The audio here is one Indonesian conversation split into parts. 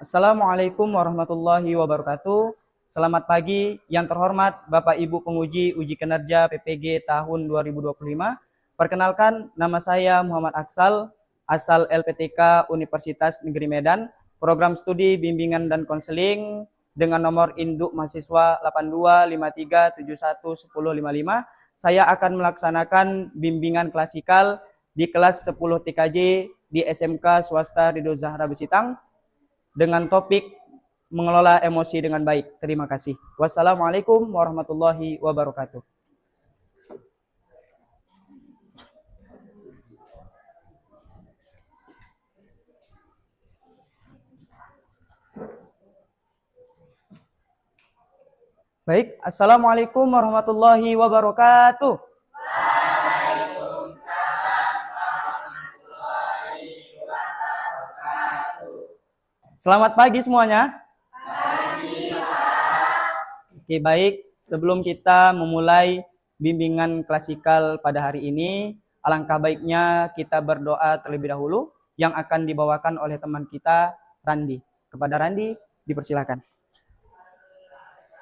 Assalamualaikum warahmatullahi wabarakatuh. Selamat pagi yang terhormat Bapak Ibu penguji uji kinerja PPG tahun 2025. Perkenalkan, nama saya Muhammad Aksal, asal LPTK Universitas Negeri Medan, program studi bimbingan dan konseling dengan nomor induk mahasiswa 8253711055. Saya akan melaksanakan bimbingan klasikal di kelas 10 TKJ di SMK Swasta Ridho Zahra Besitang dengan topik mengelola emosi dengan baik. Terima kasih. Wassalamualaikum warahmatullahi wabarakatuh. Baik, assalamualaikum warahmatullahi wabarakatuh. Selamat pagi semuanya. Oke, baik. Sebelum kita memulai bimbingan klasikal pada hari ini, alangkah baiknya kita berdoa terlebih dahulu yang akan dibawakan oleh teman kita, Randi. Kepada Randi, dipersilakan.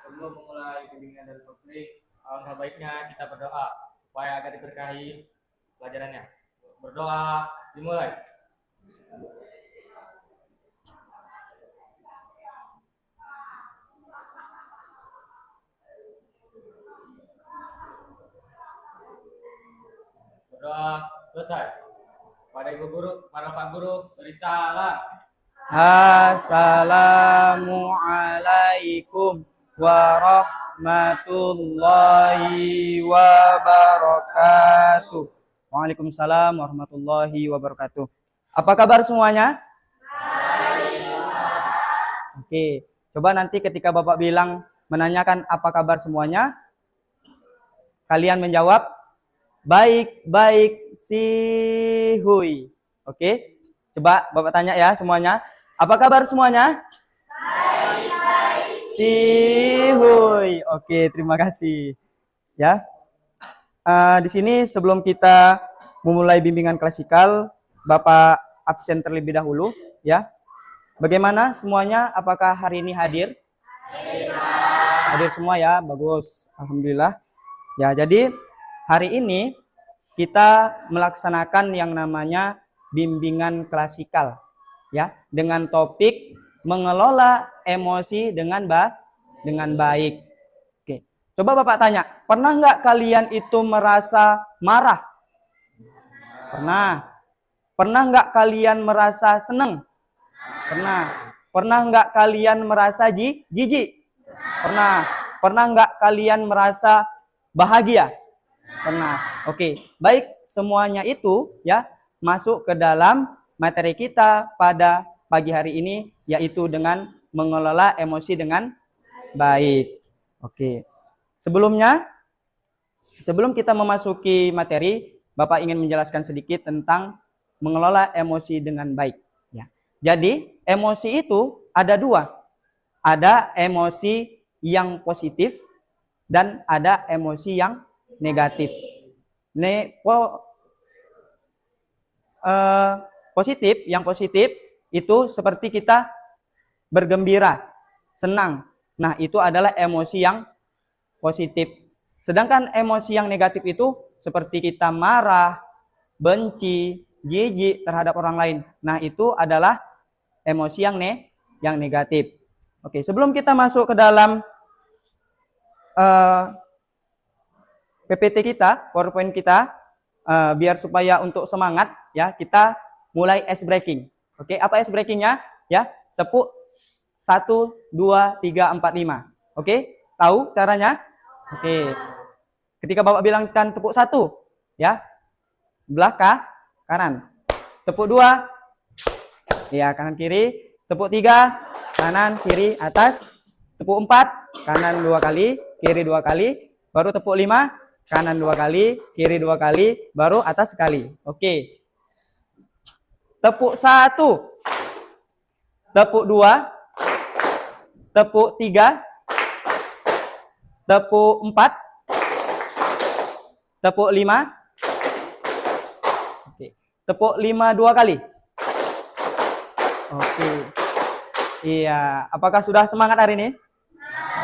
Sebelum memulai bimbingan dan konseling, alangkah baiknya kita berdoa supaya agar diberkahi pelajarannya. Berdoa dimulai. Berdoa selesai. Pada Ibu Guru, para Pak Guru, beri salam. Assalamualaikum warahmatullahi wabarakatuh. Waalaikumsalam warahmatullahi wabarakatuh. Apa kabar semuanya? Oke, coba nanti ketika Bapak bilang menanyakan apa kabar semuanya, kalian menjawab baik-baik sihui. Oke, coba Bapak tanya ya semuanya. Apa kabar semuanya? Baik-baik sihui. Oke, terima kasih. Ya, di sini sebelum kita memulai bimbingan klasikal, Bapak absen terlebih dahulu, ya. Bagaimana semuanya? Apakah hari ini hadir? Hadir semua ya, bagus. Alhamdulillah. Ya, jadi hari ini kita melaksanakan yang namanya bimbingan klasikal, ya, dengan topik mengelola emosi dengan baik. Oke, coba Bapak tanya, pernah nggak kalian itu merasa marah? Pernah. Pernah nggak kalian merasa senang? Pernah. Pernah nggak kalian merasa jijik? Pernah. Pernah nggak kalian merasa bahagia? Pernah. Oke, baik, semuanya itu ya masuk ke dalam materi kita pada pagi hari ini, yaitu dengan mengelola emosi dengan baik. Oke. Sebelum kita memasuki materi, Bapak ingin menjelaskan sedikit tentang mengelola emosi dengan baik. Ya. Jadi, emosi itu ada dua. Ada emosi yang positif dan ada emosi yang negatif. Yang positif itu seperti kita bergembira, senang. Nah, itu adalah emosi yang positif. Sedangkan emosi yang negatif itu seperti kita marah, benci, jijik terhadap orang lain. Nah, itu adalah emosi yang negatif. Oke, sebelum kita masuk ke dalam PPT kita, PowerPoint kita, biar supaya untuk semangat, ya, kita mulai ice breaking. Oke, apa ice breakingnya? Ya, tepuk 1, 2, 3, 4, 5. Oke, tahu caranya? Oke. Ketika Bapak bilangkan tepuk 1, ya, belah kanan. Tepuk 2, ya, kanan kiri. Tepuk 3, kanan kiri atas. Tepuk 4, kanan 2 kali, kiri 2 kali. Baru tepuk 5, kanan 2 kali, kiri 2 kali, baru atas sekali. Oke. Tepuk 1, tepuk 2, tepuk 3, tepuk 4, tepuk 5. Oke. Tepuk 5 2 kali. Oke. Iya, apakah sudah semangat hari ini?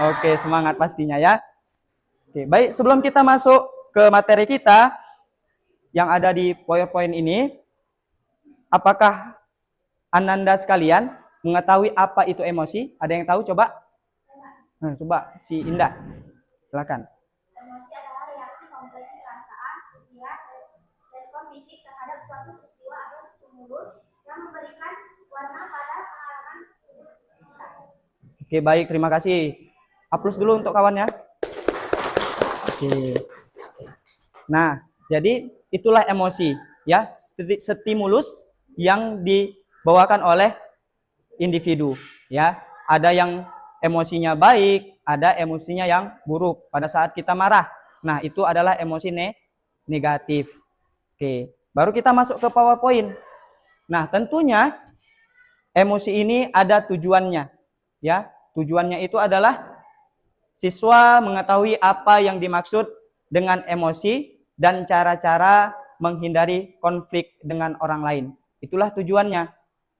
Oke, semangat pastinya ya. Oke, baik, sebelum kita masuk ke materi kita yang ada di PowerPoint ini, apakah Ananda sekalian mengetahui apa itu emosi? Ada yang tahu coba? Nah, coba si Indah. Silakan. Emosi adalah reaksi kompresi perasaan, pikiran, respon fisik terhadap suatu peristiwa atau stimulus yang memberikan warna pada pengalaman kita. Oke, baik, terima kasih. Aplaus dulu untuk kawannya. Oke. Nah, jadi itulah emosi, ya, stimulus yang dibawakan oleh individu, ya. Ada yang emosinya baik, ada emosinya yang buruk pada saat kita marah. Nah, itu adalah emosi negatif. Oke, baru kita masuk ke PowerPoint. Nah, tentunya emosi ini ada tujuannya, ya. Tujuannya itu adalah siswa mengetahui apa yang dimaksud dengan emosi dan cara-cara menghindari konflik dengan orang lain. Itulah tujuannya,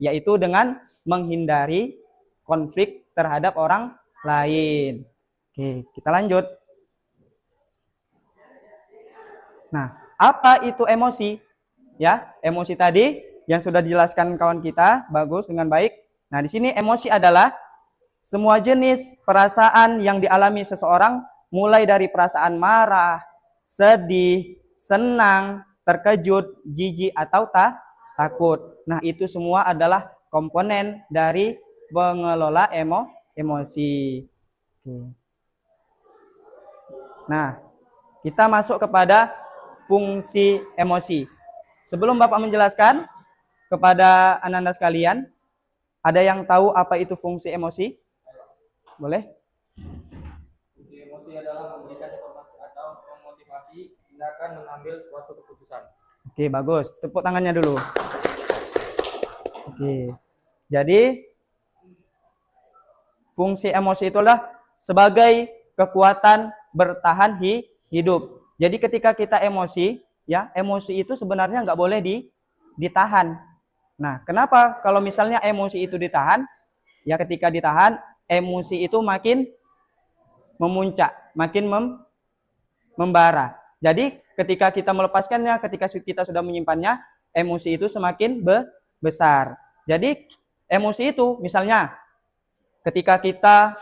yaitu dengan menghindari konflik terhadap orang lain. Oke, kita lanjut. Nah, apa itu emosi? Ya, emosi tadi yang sudah dijelaskan kawan kita bagus dengan baik. Nah, di sini emosi adalah semua jenis perasaan yang dialami seseorang, mulai dari perasaan marah, sedih, senang, terkejut, jijik, atau takut. Nah, itu semua adalah komponen dari mengelola emosi. Nah, kita masuk kepada fungsi emosi. Sebelum Bapak menjelaskan kepada Ananda sekalian, ada yang tahu apa itu fungsi emosi? Boleh? Emosi adalah memberikan informasi atau memotivasi tindakan mengambil suatu keputusan. Oke, bagus. Tepuk tangannya dulu. Oke. Jadi, fungsi emosi itulah sebagai kekuatan bertahan hidup. Jadi ketika kita emosi, ya, emosi itu sebenarnya nggak boleh ditahan. Nah, kenapa kalau misalnya emosi itu ditahan? Ya, ketika ditahan, emosi itu makin memuncak, makin membara. Jadi ketika kita melepaskannya, ketika kita sudah menyimpannya, emosi itu semakin besar. Jadi emosi itu misalnya ketika kita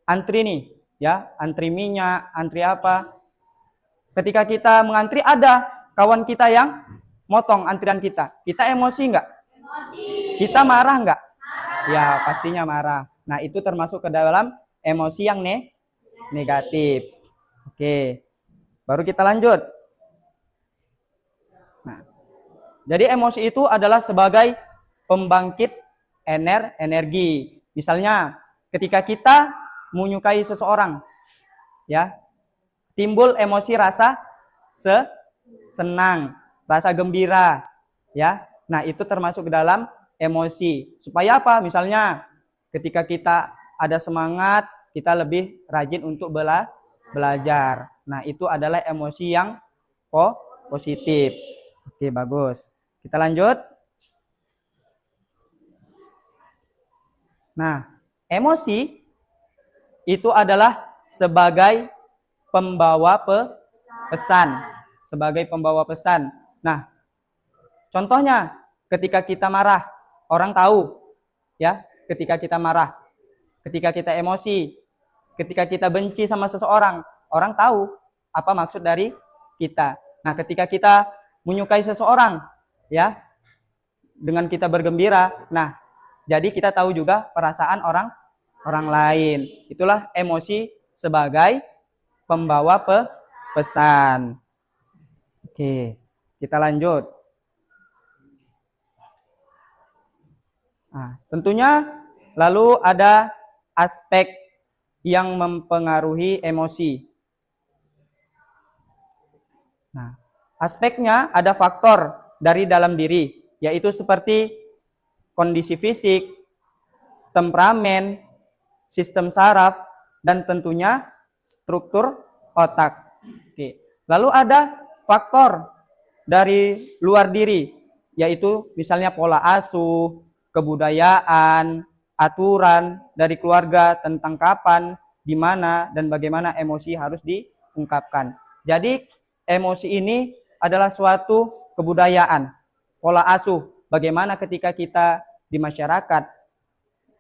antri nih, ya, antri minyak, antri apa. Ketika kita mengantri ada kawan kita yang motong antrian kita. Kita emosi nggak? Emosi. Kita marah nggak? Ya, pastinya marah. Nah, itu termasuk ke dalam emosi yang negatif. Oke. Baru kita lanjut. Nah, jadi emosi itu adalah sebagai pembangkit energi. Misalnya, ketika kita menyukai seseorang, ya, timbul emosi rasa senang, rasa gembira, ya. Nah, itu termasuk ke dalam emosi. Supaya apa? Misalnya, ketika kita ada semangat, kita lebih rajin untuk belajar. Nah, itu adalah emosi yang positif. Oke, bagus. Kita lanjut. Nah, emosi itu adalah sebagai pembawa pesan. Sebagai pembawa pesan. Nah, contohnya ketika kita marah, orang tahu, ya, ketika kita marah, ketika kita emosi, ketika kita benci sama seseorang, orang tahu apa maksud dari kita. Nah, ketika kita menyukai seseorang, ya, dengan kita bergembira, nah, jadi kita tahu juga perasaan orang lain. Itulah emosi sebagai pembawa pesan. Oke, kita lanjut. Nah, tentunya lalu ada aspek yang mempengaruhi emosi. Nah, aspeknya ada faktor dari dalam diri, yaitu seperti kondisi fisik, temperamen, sistem saraf, dan tentunya struktur otak. Oke. Lalu ada faktor dari luar diri, yaitu misalnya pola asuh, kebudayaan, aturan dari keluarga tentang kapan, di mana, dan bagaimana emosi harus diungkapkan. Jadi emosi ini adalah suatu kebudayaan, pola asuh. Bagaimana ketika kita di masyarakat,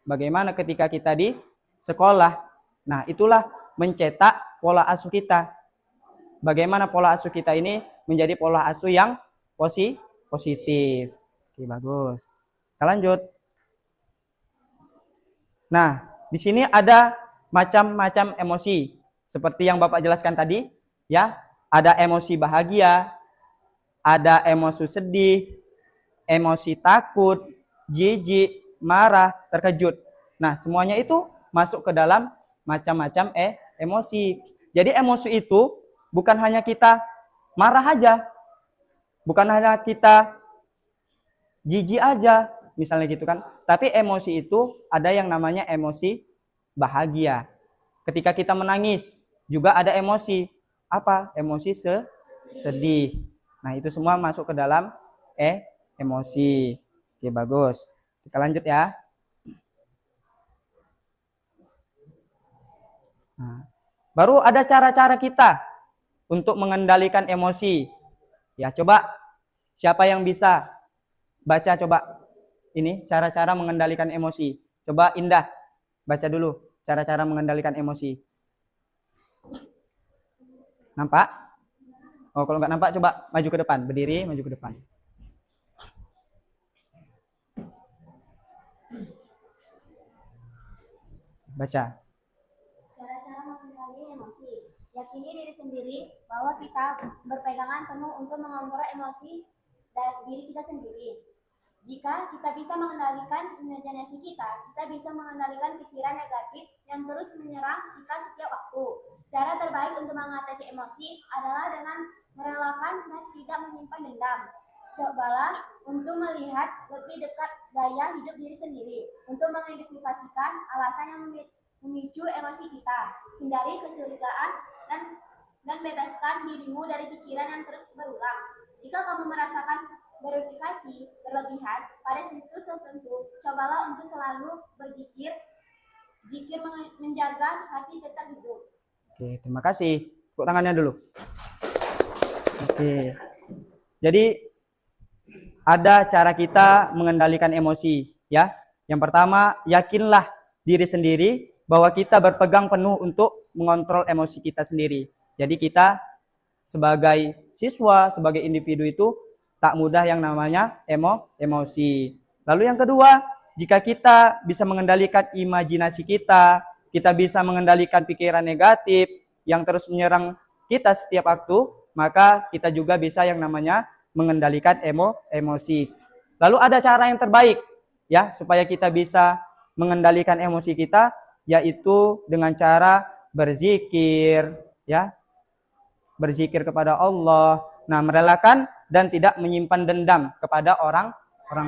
bagaimana ketika kita di sekolah. Nah, itulah mencetak pola asuh kita. Bagaimana pola asuh kita ini menjadi pola asuh yang positif. Oke, bagus. Kita lanjut. Nah, di sini ada macam-macam emosi. Seperti yang Bapak jelaskan tadi, ya. Ada emosi bahagia, ada emosi sedih, emosi takut, jijik, marah, terkejut. Nah, semuanya itu masuk ke dalam macam-macam emosi. Jadi emosi itu bukan hanya kita marah aja, bukan hanya kita jijik aja, misalnya gitu kan. Tapi emosi itu ada yang namanya emosi bahagia. Ketika kita menangis, juga ada emosi. Apa? Emosi sedih. Nah, itu semua masuk ke dalam emosi. Oke, bagus. Kita lanjut ya. Nah, baru ada cara-cara kita untuk mengendalikan emosi. Ya, coba siapa yang bisa baca coba ini cara-cara mengendalikan emosi. Coba Indah baca dulu cara-cara mengendalikan emosi. Nampak? Oh, kalau nggak nampak coba maju ke depan, berdiri, maju ke depan. Baca. Cara-cara mengendalikan emosi. Yakini diri sendiri bahwa kita berpegangan penuh untuk mengontrol emosi dari diri kita sendiri. Jika kita bisa mengendalikan imajinasi kita bisa mengendalikan pikiran negatif yang terus menyerang kita setiap waktu. Cara terbaik untuk mengatasi emosi adalah dengan merelakan dan tidak menyimpan dendam. Cobalah untuk melihat lebih dekat gaya hidup diri sendiri, untuk mengidentifikasikan alasan yang memicu emosi kita. Hindari kecurigaan dan bebaskan dirimu dari pikiran yang terus berulang. Jika kamu merasakan verifikasi berlebihan pada situ tertentu, cobalah untuk selalu berzikir, menjaga hati tetap hidup. Oke, terima kasih. Tepuk tangannya dulu. Oke. Jadi ada cara kita mengendalikan emosi, ya. Yang pertama, yakinlah diri sendiri bahwa kita berpegang penuh untuk mengontrol emosi kita sendiri. Jadi kita sebagai siswa, sebagai individu itu tak mudah yang namanya emosi. Lalu yang kedua, jika kita bisa mengendalikan imajinasi kita bisa mengendalikan pikiran negatif yang terus menyerang kita setiap waktu, maka kita juga bisa yang namanya mengendalikan emosi. Lalu ada cara yang terbaik ya supaya kita bisa mengendalikan emosi kita, yaitu dengan cara berzikir, ya. Berzikir kepada Allah. Nah, merelakan dan tidak menyimpan dendam kepada orang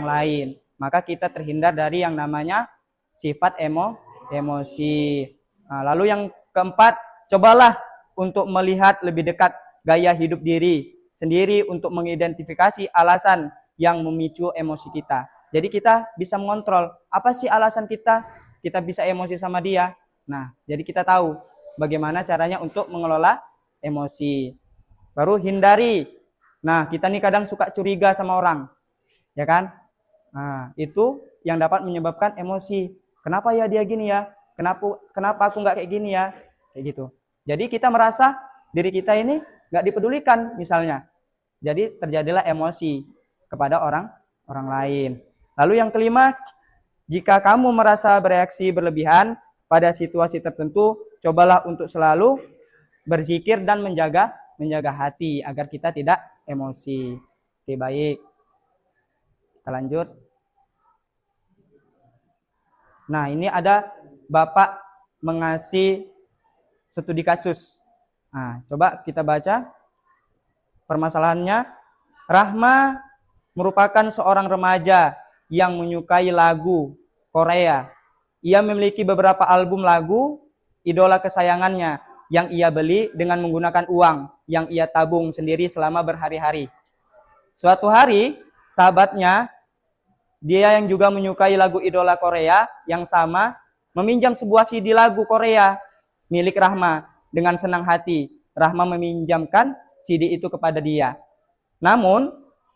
lain. Maka kita terhindar dari yang namanya sifat emosi. Nah, lalu yang keempat, cobalah untuk melihat lebih dekat gaya hidup diri sendiri untuk mengidentifikasi alasan yang memicu emosi kita. Jadi kita bisa mengontrol apa sih alasan kita bisa emosi sama dia. Nah, jadi kita tahu bagaimana caranya untuk mengelola emosi. Baru hindari. Nah, kita nih kadang suka curiga sama orang, ya kan? Nah, itu yang dapat menyebabkan emosi. Kenapa ya dia gini ya? Kenapa aku nggak kayak gini ya? Kayak gitu. Jadi kita merasa diri kita ini nggak dipedulikan misalnya. Jadi terjadilah emosi kepada orang lain. Lalu yang kelima, jika kamu merasa bereaksi berlebihan pada situasi tertentu, cobalah untuk selalu berzikir dan menjaga hati agar kita tidak emosi. Oke, baik. Kita lanjut. Nah, ini ada Bapak mengasih studi kasus. Nah, coba kita baca permasalahannya. Rahma merupakan seorang remaja yang menyukai lagu Korea. Ia memiliki beberapa album lagu idola kesayangannya yang ia beli dengan menggunakan uang yang ia tabung sendiri selama berhari-hari. Suatu hari, sahabatnya dia yang juga menyukai lagu idola Korea yang sama, meminjam sebuah CD lagu Korea milik Rahma. Dengan senang hati, Rahma meminjamkan CD itu kepada dia. Namun,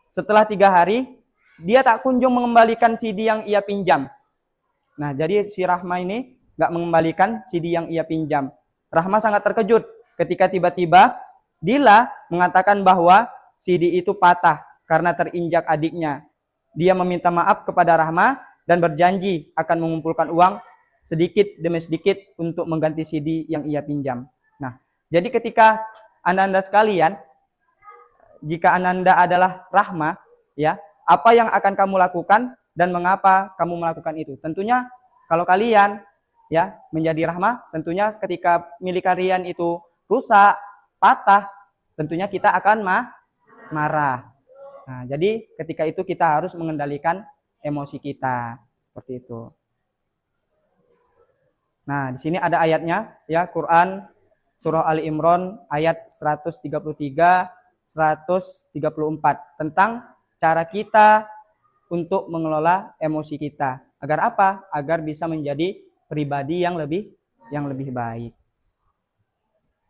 setelah 3 hari, dia tak kunjung mengembalikan CD yang ia pinjam. Nah, jadi si Rahma ini nggak mengembalikan CD yang ia pinjam. Rahma sangat terkejut ketika tiba-tiba Dila mengatakan bahwa CD itu patah karena terinjak adiknya. Dia meminta maaf kepada Rahma dan berjanji akan mengumpulkan uang sedikit demi sedikit untuk mengganti CD yang ia pinjam. Nah, jadi ketika Anda sekalian, jika Ananda adalah Rahma, ya, apa yang akan kamu lakukan dan mengapa kamu melakukan itu? Tentunya kalau kalian ya menjadi Rahma, tentunya ketika milik kalian itu rusak, patah, tentunya kita akan marah. Nah, jadi ketika itu kita harus mengendalikan emosi kita seperti itu. Nah, di sini ada ayatnya ya, Quran surah Ali Imran ayat 133 134 tentang cara kita untuk mengelola emosi kita. Agar apa? Agar bisa menjadi pribadi yang lebih baik.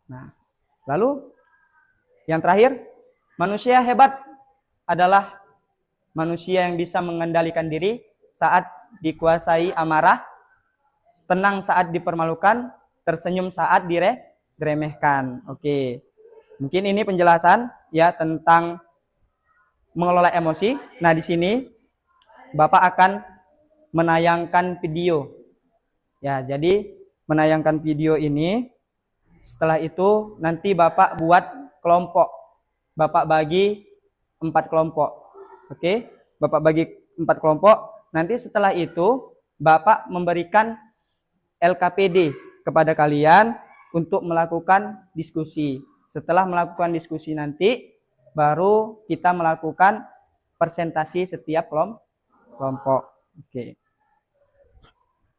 Nah, lalu yang terakhir, manusia hebat adalah manusia yang bisa mengendalikan diri saat dikuasai amarah, tenang saat dipermalukan, tersenyum saat diremehkan. Oke. Mungkin ini penjelasan ya tentang mengelola emosi. Nah, di sini Bapak akan menayangkan video. Ya, jadi menayangkan video ini, setelah itu nanti Bapak buat kelompok. Bapak bagi 4 kelompok. Oke? Bapak bagi 4 kelompok. Nanti setelah itu Bapak memberikan LKPD kepada kalian untuk melakukan diskusi. Setelah melakukan diskusi nanti, baru kita melakukan presentasi setiap kelompok. Oke.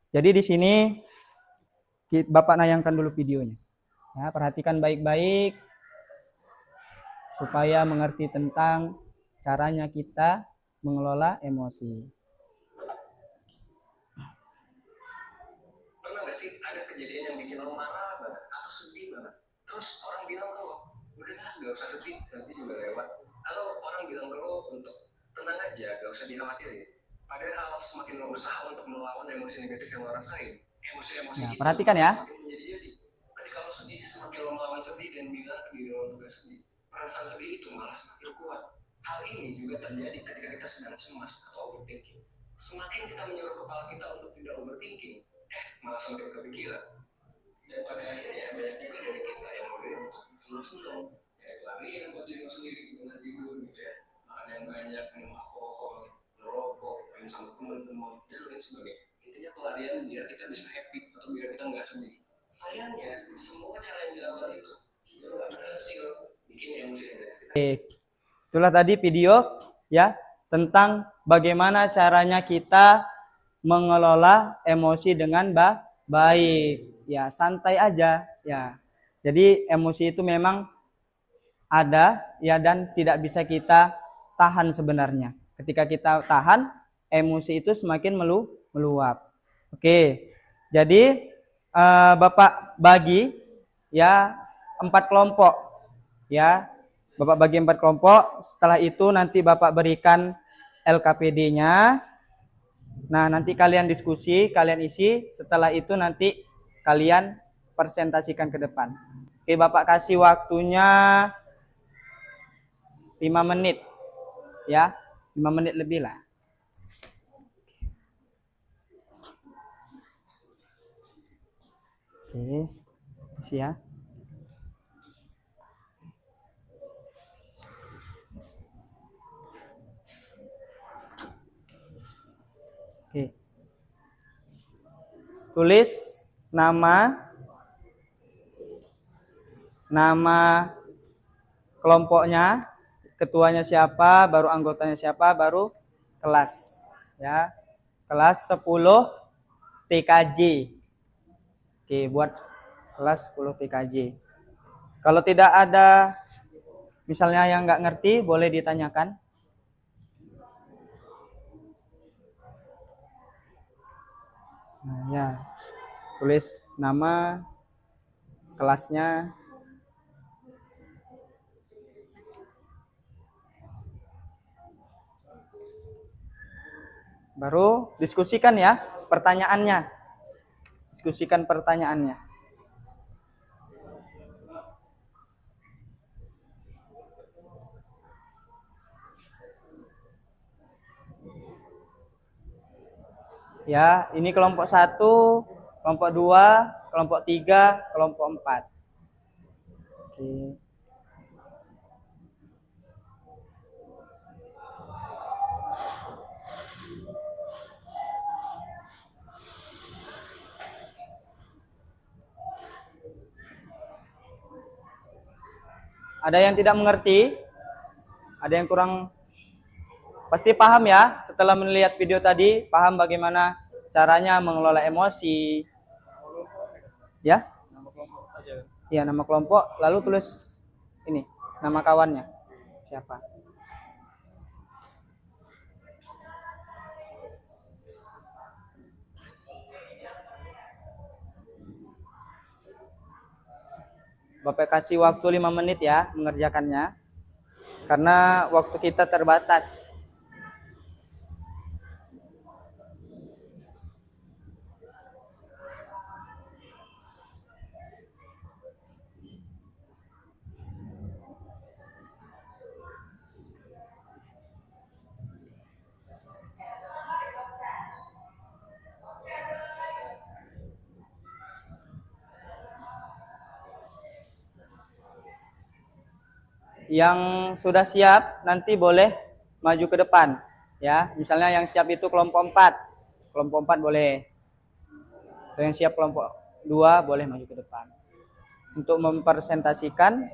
Jadi di sini Bapak nayangkan dulu videonya. Ya, perhatikan baik-baik supaya mengerti tentang caranya kita mengelola emosi. Pernah nggak sih ada kejadian yang bikin lo marah banget atau sedih banget? Terus orang bilang ke lo, udah nggak usah sedih, nanti juga lewat. Atau orang bilang ke lo untuk tenang aja, nggak usah dikhawatirin. Padahal semakin lo usaha untuk melawan emosi negatif yang lo rasain, emosi-emosi Nah, itu perhatikan ya. semakin menjadi-jadi. Ketika lo sedih, semakin lo melawan sedih dan bilang ke diri lo untuk gak sedih, perasaan sedih itu malah semakin kuat. Hal ini juga terjadi ketika kita sedang cemas atau overthinking. Semakin kita menyuruh kepala kita untuk tidak overthinking, malah sampai kepikiran. Dan pada akhirnya banyak juga dari kita yang memilih untuk senang-senang, kayak larian buat diri sendiri dengan tidur gitu ya, makan yang banyak, minum alkohol, merokok, main sama teman-teman, dan lain sebagainya. Intinya pelarian biar kita bisa happy atau biar kita nggak sedih. Sayangnya semua cara yang dilakukan itu juga nggak berhasil bikin emosi negatif. Itulah tadi video ya tentang bagaimana caranya kita mengelola emosi dengan baik. Ya, santai aja ya. Jadi emosi itu memang ada ya dan tidak bisa kita tahan sebenarnya. Ketika kita tahan, emosi itu semakin meluap. Oke. Jadi Bapak bagi ya 4 kelompok ya. Bapak bagi 4 kelompok, setelah itu nanti Bapak berikan LKPD-nya. Nah, nanti kalian diskusi, kalian isi, setelah itu nanti kalian presentasikan ke depan. Oke, Bapak kasih waktunya 5 menit. Ya, 5 menit lebih lah. Oke, isi ya. Oke. Tulis nama kelompoknya, ketuanya siapa, baru anggotanya siapa, baru kelas ya. Kelas 10 TKJ. Oke, buat kelas 10 TKJ. Kalau tidak ada misalnya yang nggak ngerti, boleh ditanyakan. Nah, ya. Tulis nama kelasnya. Baru diskusikan ya pertanyaannya. Diskusikan pertanyaannya. Ya, ini kelompok 1, kelompok 2, kelompok 3, kelompok 4. Oke. Ada yang tidak mengerti? Ada yang kurang? Pasti paham ya, setelah melihat video tadi, paham bagaimana caranya mengelola emosi. Ya? Nama kelompok aja. Ya, nama kelompok, lalu tulis ini, nama kawannya. Siapa? Bapak kasih waktu 5 menit ya mengerjakannya. Karena waktu kita terbatas. Yang sudah siap nanti boleh maju ke depan ya. Misalnya yang siap itu kelompok 4. Kelompok 4 boleh. Atau yang siap kelompok 2 boleh maju ke depan. Untuk mempresentasikan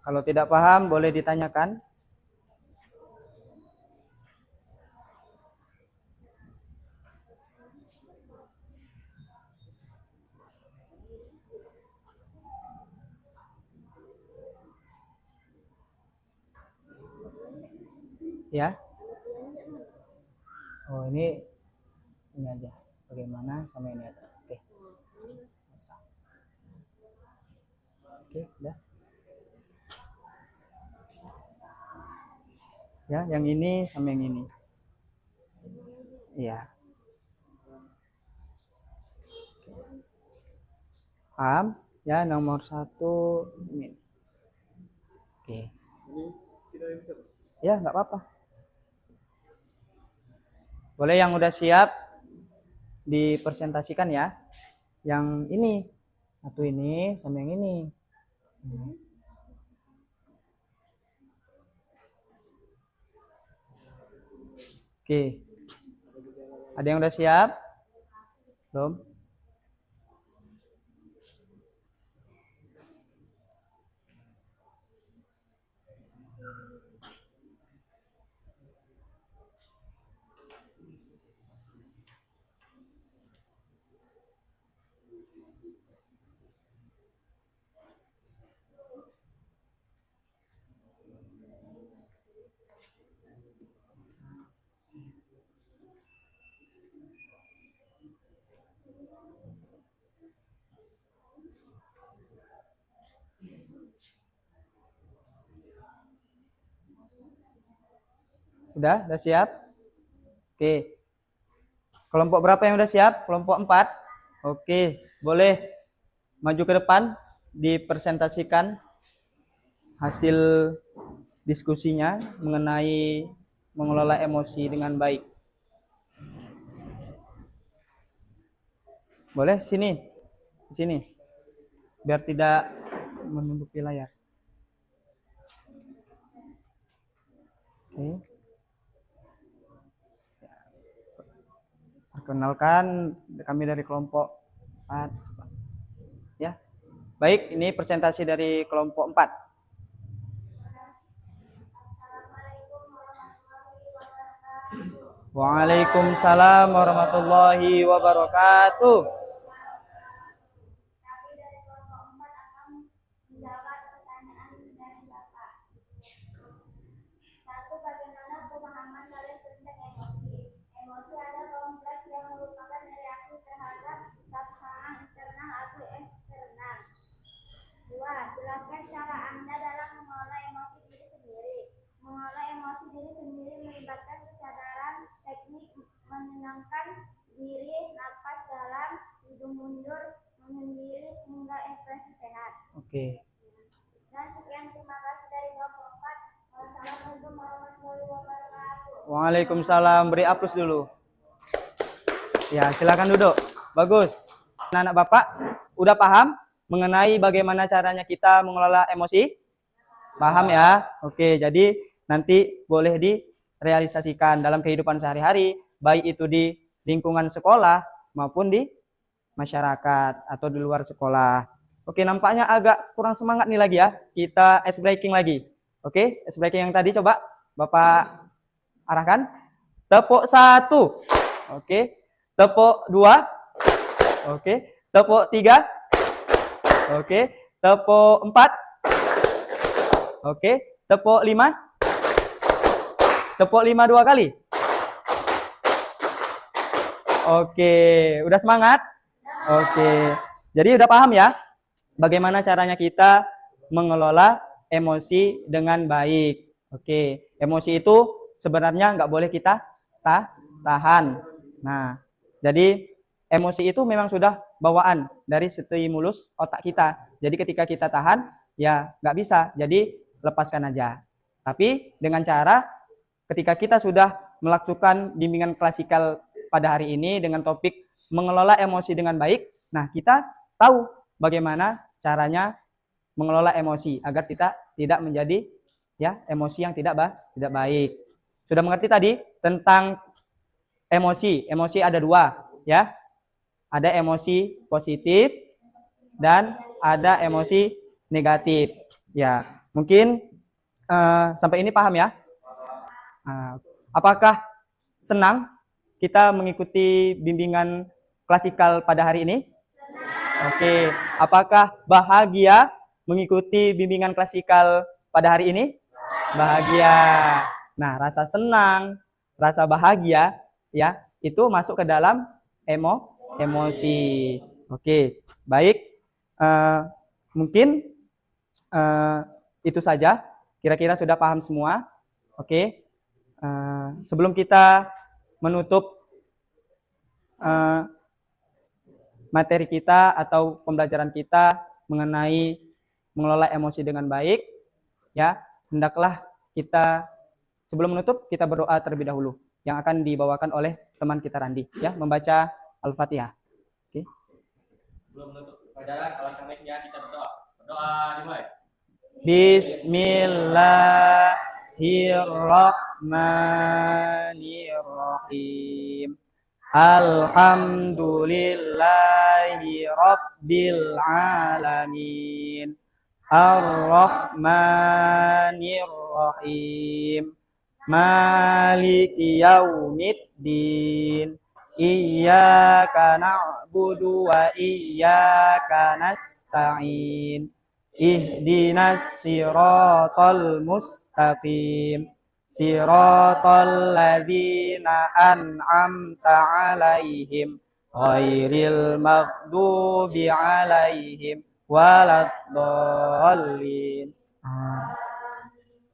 kalau tidak paham boleh ditanyakan. Ya. Oh, ini aja. Bagaimana sama ini aja. Oke. Oke, udah. Ya, yang ini sama yang ini. Iya. Paham? Ya, nomor 1 ini. Oke. Ini tidak bisa. Ya, nggak apa-apa. Boleh yang udah siap dipresentasikan ya. Yang ini, satu ini sama yang ini. Oke. Ada yang udah siap? Belum? Udah siap? Oke. Kelompok berapa yang udah siap? Kelompok 4. Oke, boleh maju ke depan dipresentasikan hasil diskusinya mengenai mengelola emosi dengan baik. Boleh sini. Sini. Biar tidak menunduki layar. Oke. Perkenalkan, kami dari kelompok 4. Ya. Baik, ini presentasi dari kelompok 4. Waalaikumsalam warahmatullahi wabarakatuh. Kami dari kelompok 4 akan menjawab pertanyaan dari Bapak. 1. Bagaimana pemahaman kalian tentang emosi? Emosi adalah kompleks yang merupakan reaksi terhadap tekanan internal atau eksternal. 2. Jelaskan cara Anda dalam mengelola emosi diri sendiri. Mengelola emosi diri sendiri melibatkan kesadaran, teknik menenangkan diri, napas dalam, hidung mundur, menyendiri hingga ekspresi sehat. Oke. Dan sekian, terima kasih dari kelompok 4. Wassalamualaikum warahmatullahi wabarakatuh. Waalaikumsalam. Beri aplaus dulu. Ya, silakan duduk. Bagus. Anak-anak Bapak udah paham mengenai bagaimana caranya kita mengelola emosi? Paham ya? Oke, jadi nanti boleh direalisasikan dalam kehidupan sehari-hari, baik itu di lingkungan sekolah maupun di masyarakat atau di luar sekolah. Oke, nampaknya agak kurang semangat nih lagi ya. Kita ice breaking lagi. Oke, ice breaking yang tadi coba Bapak arahkan. Tepuk 1. Oke. Tepuk 2. Oke. Tepuk 3. Oke. Tepuk 4. Oke. Tepuk 5. Tepuk 5 2 kali. Oke, udah semangat? Oke. Jadi udah paham ya bagaimana caranya kita mengelola emosi dengan baik. Oke, emosi itu sebenarnya nggak boleh kita tahan. Nah, jadi emosi itu memang sudah bawaan dari stimulus otak kita. Jadi ketika kita tahan, ya nggak bisa. Jadi lepaskan aja. Tapi dengan cara ketika kita sudah melakukan bimbingan klasikal pada hari ini dengan topik mengelola emosi dengan baik, nah kita tahu bagaimana caranya mengelola emosi agar kita tidak menjadi ya emosi yang tidak baik. Sudah mengerti tadi tentang emosi? Emosi ada 2 ya. Ada emosi positif dan ada emosi negatif. Ya, mungkin sampai ini paham ya? Apakah senang kita mengikuti bimbingan klasikal pada hari ini? Oke, apakah bahagia mengikuti bimbingan klasikal pada hari ini? Bahagia. Nah, rasa senang, rasa bahagia ya, itu masuk ke dalam emosi. Oke, baik. Mungkin itu saja. Kira-kira sudah paham semua. Oke. Sebelum kita menutup materi kita atau pembelajaran kita mengenai mengelola emosi dengan baik, ya, hendaklah kita sebelum menutup kita berdoa terlebih dahulu yang akan dibawakan oleh teman kita Randi, ya, membaca Al-Fatihah. Oke. Sebelum menutup pelajaran, kalau mic-nya kita berdoa. Berdoa dimulai. Bismillahirrahmanirrahim. Alhamdulillahi rabbil alamin. Ar-Rahmanir-Rahim. Maliki yaumiddin. Iyyaka na'budu wa iyyaka nasta'in. Ihdinas siratal mustaqim. Siratal ladzina an'amta 'alaihim ghairil maghdubi 'alaihim waladdallin.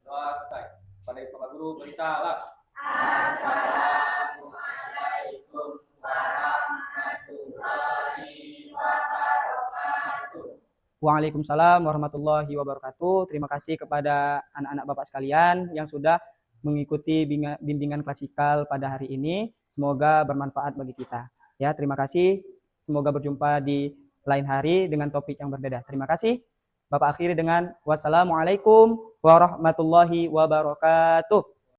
Doa selesai. Pada Bapak Guru beri salam. Assalamualaikum warahmatullahi wabarakatuh. Waalaikumsalam warahmatullahi wabarakatuh. Terima kasih kepada anak-anak Bapak sekalian yang sudah mengikuti bimbingan klasikal pada hari ini. Semoga bermanfaat bagi kita. Ya, terima kasih. Semoga berjumpa di lain hari dengan topik yang berbeda. Terima kasih. Bapak akhiri dengan wassalamualaikum warahmatullahi wabarakatuh.